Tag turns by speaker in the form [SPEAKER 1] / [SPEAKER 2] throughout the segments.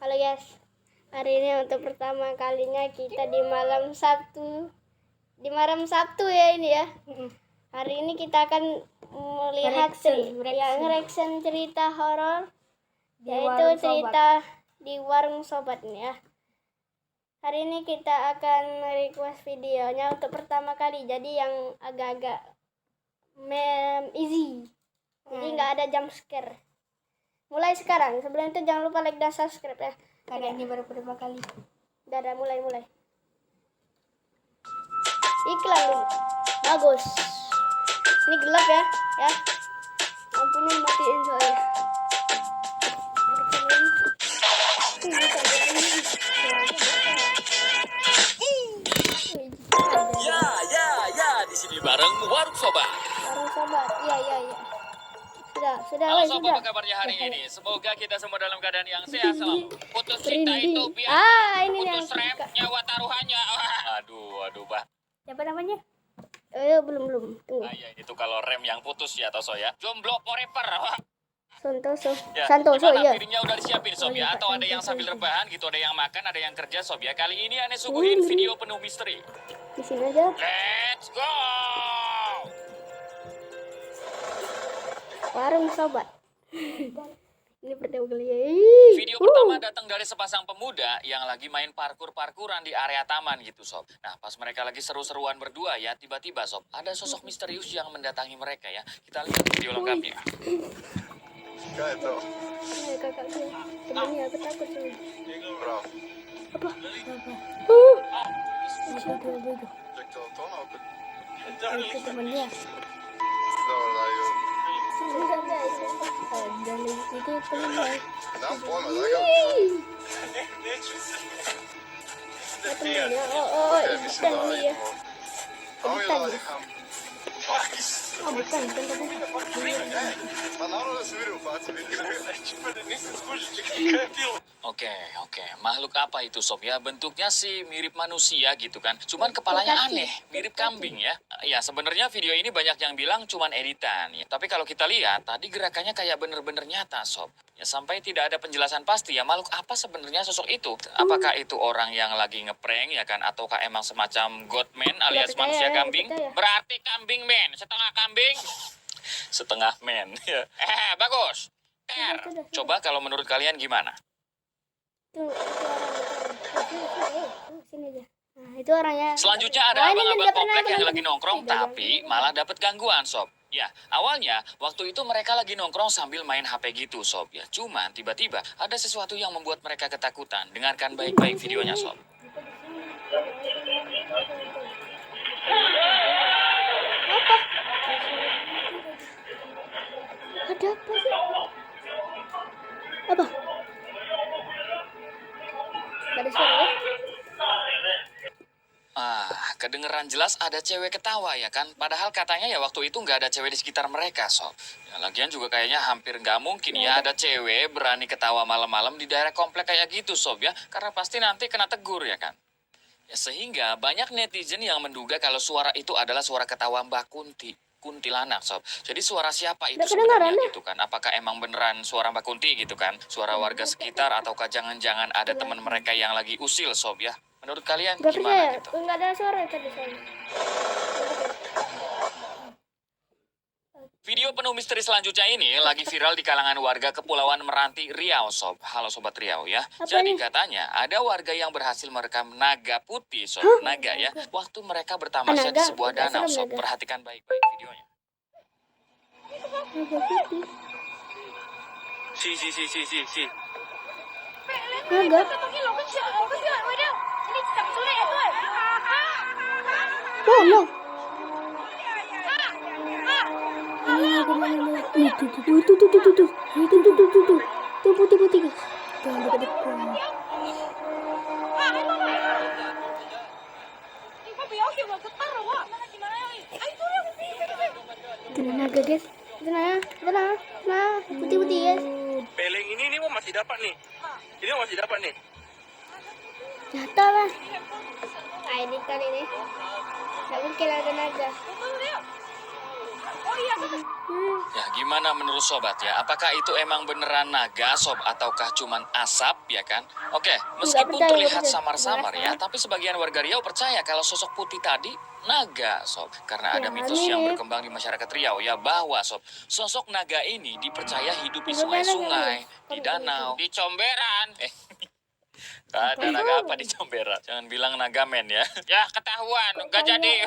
[SPEAKER 1] Halo guys, hari ini untuk pertama kalinya kita di malam Sabtu. Di malam Sabtu ya ini ya. Hari ini kita akan melihat reaction cerita horor, yaitu cerita di warung sobat nih ya. Hari ini kita akan request videonya untuk pertama kali, jadi yang agak-agak easy. Jadi nggak ada jump scare. Mulai sekarang. Sebelum itu jangan lupa like dan subscribe ya.
[SPEAKER 2] Karena ini baru pertama kali.
[SPEAKER 1] Dadah, mulai. Iklan dulu. Bagus. Ini gelap ya. Ya. Lampunya matiin soalnya.
[SPEAKER 3] Ya, di sini bareng Warung Sobat.
[SPEAKER 1] Warung sobat. Iya. Sudah.
[SPEAKER 3] Halo sobat, apa kabarnya hari ini? Semoga kita semua dalam keadaan yang sehat selalu. Putus cinta itu biasa.
[SPEAKER 1] Ini
[SPEAKER 3] putus rem, nyawa taruhannya. Aduh, Bah.
[SPEAKER 1] Siapa namanya? Belum. Tunggu.
[SPEAKER 3] Nah, ya, itu kalau rem yang putus ya, Toso ya. Jomblo forever.
[SPEAKER 1] Santoso.
[SPEAKER 3] Ya,
[SPEAKER 1] Santoso
[SPEAKER 3] gimana?
[SPEAKER 1] ya.
[SPEAKER 3] Piringnya udah disiapin sob ya? Atau ada yang sambil rebahan gitu, ada yang makan, ada yang kerja sob ya. Kali ini Ane suguhin video penuh misteri.
[SPEAKER 1] Di sini aja.
[SPEAKER 3] Let's go.
[SPEAKER 1] Warung sobat. Ini pertama kali ya.
[SPEAKER 3] Video pertama datang dari sepasang pemuda yang lagi main parkuran di area taman gitu sob. Nah pas mereka lagi seru-seruan berdua ya, tiba-tiba sob ada sosok misterius yang mendatangi mereka ya. Kita lihat video lengkapnya.
[SPEAKER 1] Kakakku. Sebenarnya aku takut sih. Apa? Itu temannya. Enggak guys. Itu temannya. Temannya. Oh, ikan ini ya. Bukan.
[SPEAKER 3] Oke. Makhluk apa itu sob ya? Bentuknya sih mirip manusia gitu kan. Cuman kepalanya aneh, mirip kambing ya. Ya sebenarnya video ini banyak yang bilang cuman editan ya. Tapi kalau kita lihat tadi gerakannya kayak bener-bener nyata sob. Ya sampai tidak ada penjelasan pasti ya makhluk apa sebenarnya sosok itu. Apakah itu orang yang lagi ngeprank ya kan? Ataukah emang semacam godman alias manusia kambing? Berarti kambing men, setengah kambing, setengah men. Bagus. Coba kalau menurut kalian gimana?
[SPEAKER 1] Sini aja. Nah, itu orangnya.
[SPEAKER 3] Selanjutnya ada abang-abang komplek yang lagi nongkrong tapi malah dapat gangguan sob. Ya, awalnya waktu itu mereka lagi nongkrong sambil main HP gitu sob ya. Cuman tiba-tiba ada sesuatu yang membuat mereka ketakutan. Dengarkan baik-baik videonya sob.
[SPEAKER 1] Apa? Ada apa sih? Apa? Ada suara ya?
[SPEAKER 3] Kedengeran jelas ada cewek ketawa ya kan. Padahal katanya ya waktu itu nggak ada cewek di sekitar mereka sob. Ya, lagian juga kayaknya hampir nggak mungkin ya ada cewek berani ketawa malam-malam di daerah komplek kayak gitu sob ya. Karena pasti nanti kena tegur ya kan. Ya, sehingga banyak netizen yang menduga kalau suara itu adalah suara ketawa Mbak Kuntilanak sob. Jadi suara siapa itu sebenarnya gitu kan? Apakah emang beneran suara Mbak Kunti gitu kan? Suara warga sekitar ataukah jangan-jangan ada teman mereka yang lagi usil sob ya? Menurut kalian gimana gitu?
[SPEAKER 1] Enggak ada suara tadi soalnya.
[SPEAKER 3] Video penuh misteri selanjutnya ini lagi viral di kalangan warga Kepulauan Meranti, Riau sob. Halo sobat Riau ya. Jadi katanya ada warga yang berhasil merekam naga putih sob. Naga ya. Waktu mereka bertamasya di sebuah danau sob. Perhatikan baik-baik videonya.
[SPEAKER 1] Naga putih.
[SPEAKER 3] Si.
[SPEAKER 1] Naga. No. Tuh putih guys. Jangan dekat-dekat. Itu naga guys. Nah, putih guys.
[SPEAKER 3] Peleng ini masih dapat nih. Ini masih dapat nih.
[SPEAKER 1] Jatuh lah. Ini kan ini. Nggak mungkin ada naga.
[SPEAKER 3] Ya, gimana menurut sobat ya? Apakah itu emang beneran naga sob ataukah cuman asap ya kan? Oke, meskipun
[SPEAKER 1] percaya,
[SPEAKER 3] terlihat
[SPEAKER 1] nggak percaya.
[SPEAKER 3] samar-samar ya, tapi sebagian warga Riau percaya kalau sosok putih tadi naga sob. Karena ada mitos yang
[SPEAKER 1] mirip.
[SPEAKER 3] berkembang di masyarakat Riau ya bahwa sob, sosok naga ini dipercaya hidup di
[SPEAKER 1] Gimana,
[SPEAKER 3] sungai-sungai,
[SPEAKER 1] guys?
[SPEAKER 3] di danau, di comberan. Ada naga apa di comberan? Jangan bilang naga men ya. Ya ketahuan, nggak jadi.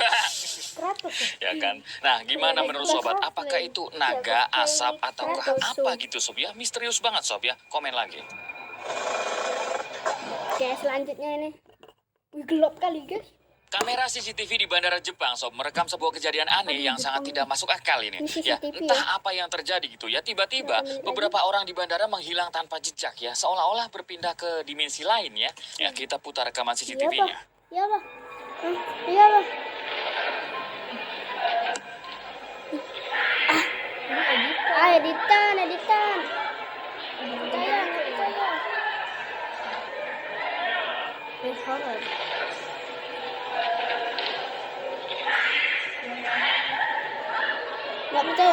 [SPEAKER 3] Ya kan. Nah, gimana menurut sobat? Apakah itu naga, asap, ataukah apa gitu sob ya? Misterius banget sob ya. Komen lagi.
[SPEAKER 1] Oke, selanjutnya ini. Wih, gelap kali, guys.
[SPEAKER 3] Kamera CCTV di Bandara Jepang sob merekam sebuah kejadian aneh yang sangat tidak masuk akal ini.
[SPEAKER 1] Ini
[SPEAKER 3] Ya,
[SPEAKER 1] CCTV
[SPEAKER 3] entah apa yang terjadi gitu ya. Tiba-tiba beberapa orang di bandara menghilang tanpa jejak ya, seolah-olah berpindah ke dimensi lain ya. Ya, kita putar rekaman CCTV-nya.
[SPEAKER 1] Iya, Pak. Iya, Pak. Editan. Percaya. Horror. Nggak percaya.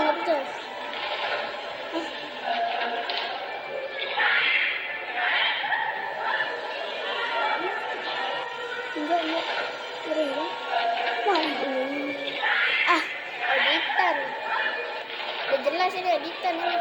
[SPEAKER 1] Enggak. Hilang. Wah, ini. Editan. Udah jelas ini editan ini.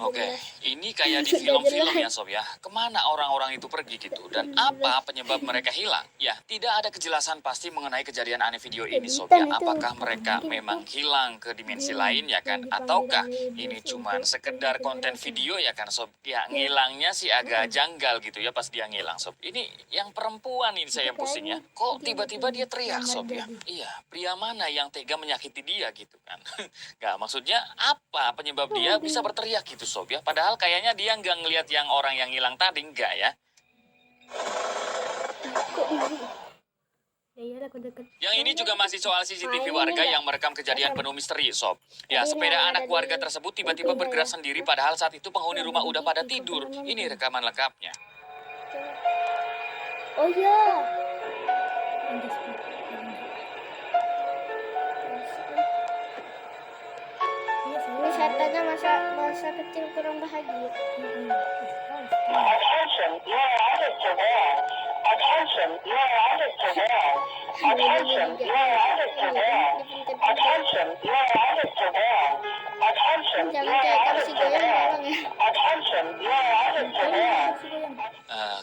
[SPEAKER 3] Oke, ini kayak di film-film ya sob ya. Kemana orang-orang itu pergi gitu? Dan apa penyebab mereka hilang? Ya, tidak ada kejelasan pasti mengenai kejadian aneh video ini sob ya. Apakah mereka memang hilang ke dimensi lain ya kan? Ataukah ini cuman sekedar konten video ya kan sob? Ya, ngilangnya sih agak janggal gitu ya pas dia ngilang sob. Ini yang perempuan ini saya yang pusing ya. Kok tiba-tiba dia teriak sob ya? Iya, pria mana yang tega menyakiti dia gitu kan? Nggak, maksudnya apa penyebab dia bisa berteriak gitu sob ya? Padahal kayaknya dia nggak ngelihat yang orang yang hilang tadi, nggak ya? Yang ini juga masih soal CCTV warga yang merekam kejadian penuh misteri sob. Ya, sepeda anak warga tersebut tiba-tiba bergerak sendiri padahal saat itu penghuni rumah udah pada tidur. Ini rekaman lengkapnya.
[SPEAKER 1] Oh iya. Ini setannya masa kecil kurang bahagia.
[SPEAKER 4] Attention, you are added to wall. Attention, you are added to wall. Attention, you are added to wall. Attention, you are added to wall. Attention, you
[SPEAKER 1] Jangan
[SPEAKER 4] are
[SPEAKER 1] kayak kalau
[SPEAKER 4] added
[SPEAKER 1] si
[SPEAKER 4] to
[SPEAKER 1] goyang
[SPEAKER 4] wall.
[SPEAKER 1] tolong ya.
[SPEAKER 4] Attention, you are added to wall.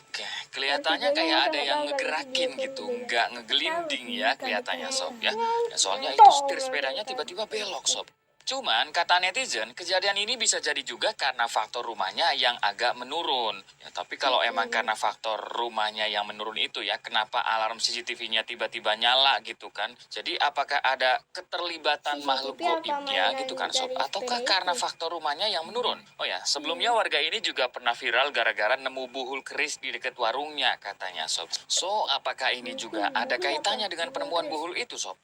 [SPEAKER 3] Oke, kelihatannya kayak ada yang ngegerakin gitu, nggak ngegelinding ya kelihatannya sob ya. Ya, soalnya itu setir sepedanya tiba-tiba belok sob. Cuman kata netizen, kejadian ini bisa jadi juga karena faktor rumahnya yang agak menurun. Ya, tapi kalau emang karena faktor rumahnya yang menurun itu ya, kenapa alarm CCTV-nya tiba-tiba nyala gitu kan? Jadi apakah ada keterlibatan makhluk goibnya gitu kan sob? Ataukah karena faktor rumahnya yang menurun? Oh ya, sebelumnya warga ini juga pernah viral gara-gara nemu buhul keris di dekat warungnya katanya sob. So, apakah ini juga ada kaitannya dengan penemuan buhul itu sob?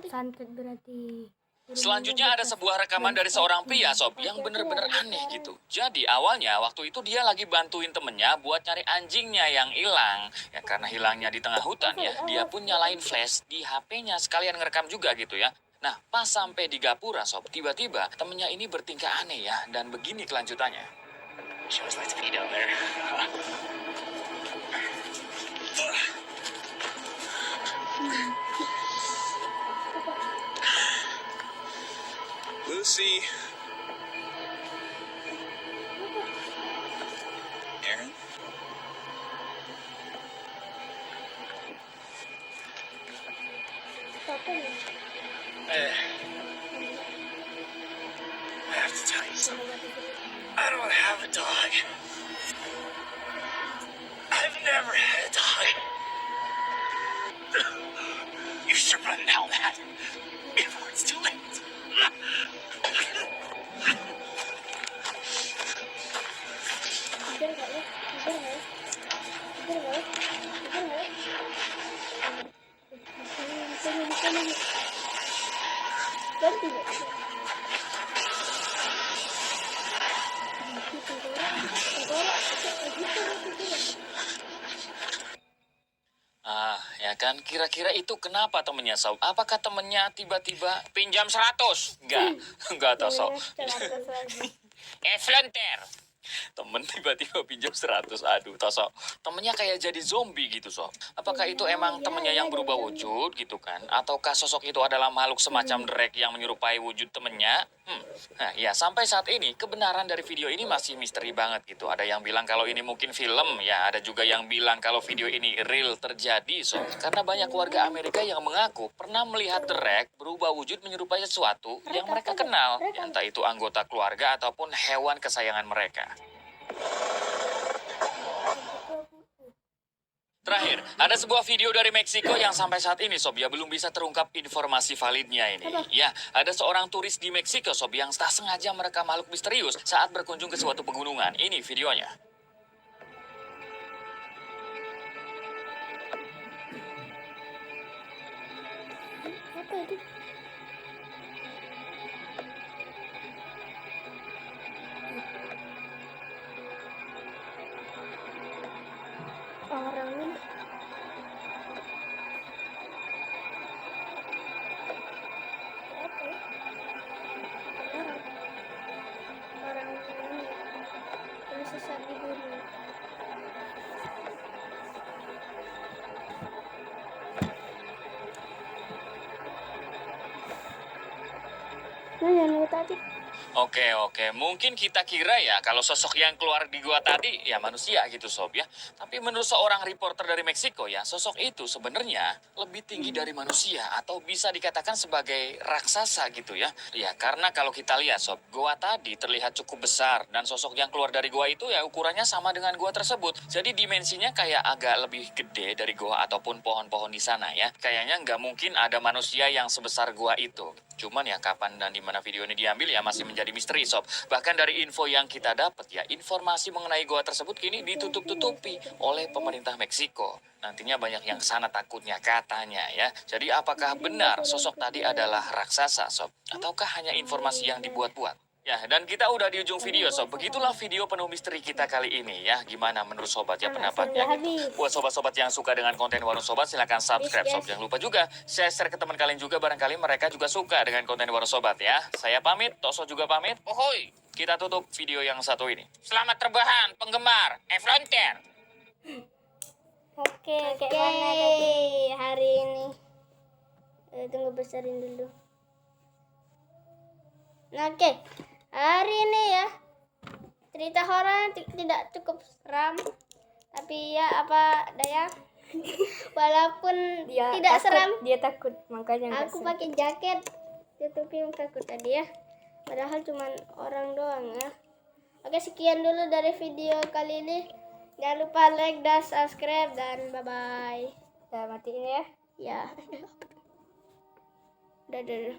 [SPEAKER 2] Santet berarti.
[SPEAKER 3] Selanjutnya ada sebuah rekaman dari seorang pria sob yang bener-bener aneh gitu. Jadi awalnya waktu itu dia lagi bantuin temennya buat nyari anjingnya yang hilang. Ya karena hilangnya di tengah hutan ya, dia pun nyalain flash di HP-nya sekalian ngerekam juga gitu ya. Nah pas sampai di gapura sob, tiba-tiba temennya ini bertingkah aneh ya, dan begini kelanjutannya. She always likes to be down there.
[SPEAKER 5] Lucy. Aaron? I have to tell you something. I don't have a dog. I've never had a dog. You should run now, Matt. Before it's too late.
[SPEAKER 3] kan. Kira-kira itu kenapa temennya sob? Apakah temennya tiba-tiba pinjam 100? Enggak tahu sob. Volunteer. Temen tiba-tiba pinjam 100. Aduh, tosok. Temennya kayak jadi zombie gitu, sob. Apakah itu emang temennya yang berubah wujud gitu kan? Ataukah sosok itu adalah makhluk semacam Drake yang menyerupai wujud temennya? Nah, ya sampai saat ini kebenaran dari video ini masih misteri banget gitu. Ada yang bilang kalau ini mungkin film, ya ada juga yang bilang kalau video ini real terjadi, sob. Karena banyak warga Amerika yang mengaku pernah melihat Drake berubah wujud menyerupai sesuatu yang mereka kenal. Ya, entah itu anggota keluarga ataupun hewan kesayangan mereka. Terakhir, ada sebuah video dari Meksiko yang sampai saat ini, sob, ya belum bisa terungkap informasi validnya ini. Ya, ada seorang turis di Meksiko, sob, yang tak sengaja merekam makhluk misterius saat berkunjung ke suatu pegunungan. Ini videonya.
[SPEAKER 1] Apa itu? Orang ini. Apa ya? Orang ini tersesat di gunung. Nah, yang tadi.
[SPEAKER 3] Oke. Mungkin kita kira ya kalau sosok yang keluar di gua tadi ya manusia gitu, sob, ya. Tapi menurut seorang reporter dari Meksiko ya, sosok itu sebenarnya lebih tinggi dari manusia atau bisa dikatakan sebagai raksasa gitu ya. Ya, karena kalau kita lihat, sob, gua tadi terlihat cukup besar dan sosok yang keluar dari gua itu ya ukurannya sama dengan gua tersebut. Jadi dimensinya kayak agak lebih gede dari gua ataupun pohon-pohon di sana ya. Kayaknya nggak mungkin ada manusia yang sebesar gua itu. Cuman ya kapan dan di mana video ini diambil ya masih menjadi misteri, sob. Bahkan dari info yang kita dapat ya, informasi mengenai gua tersebut kini ditutup-tutupi oleh pemerintah Meksiko. Nantinya banyak yang kesana takutnya katanya ya. Jadi apakah benar sosok tadi adalah raksasa, sob? Ataukah hanya informasi yang dibuat-buat? Ya, dan kita udah di ujung video, sob. Begitulah video penuh misteri kita kali ini ya. Gimana menurut sobat ya pendapatnya gitu. Buat sobat-sobat yang suka dengan konten Warung Sobat, silakan subscribe, sob. Jangan lupa juga share ke teman kalian juga, barangkali mereka juga suka dengan konten Warung Sobat ya. Saya pamit, Toso juga pamit. Ohoi, kita tutup video yang satu ini. Selamat terbahan, penggemar Volunteer.
[SPEAKER 1] Oke, kayak mana tadi hari ini? Tunggu besarin dulu. Nah, oke. Hari ini ya cerita horor tidak cukup seram, tapi ya apa daya. Walaupun
[SPEAKER 2] Dia
[SPEAKER 1] tidak
[SPEAKER 2] takut,
[SPEAKER 1] seram,
[SPEAKER 2] dia takut makanya nggak
[SPEAKER 1] aku
[SPEAKER 2] seram.
[SPEAKER 1] pakai jaket tutupi mukaku tadi ya. Padahal cuman orang doang ya. Oke, sekian dulu dari video kali ini. Jangan lupa like dan subscribe dan bye bye.
[SPEAKER 2] Udah matiin ya.
[SPEAKER 1] Ya. Udah.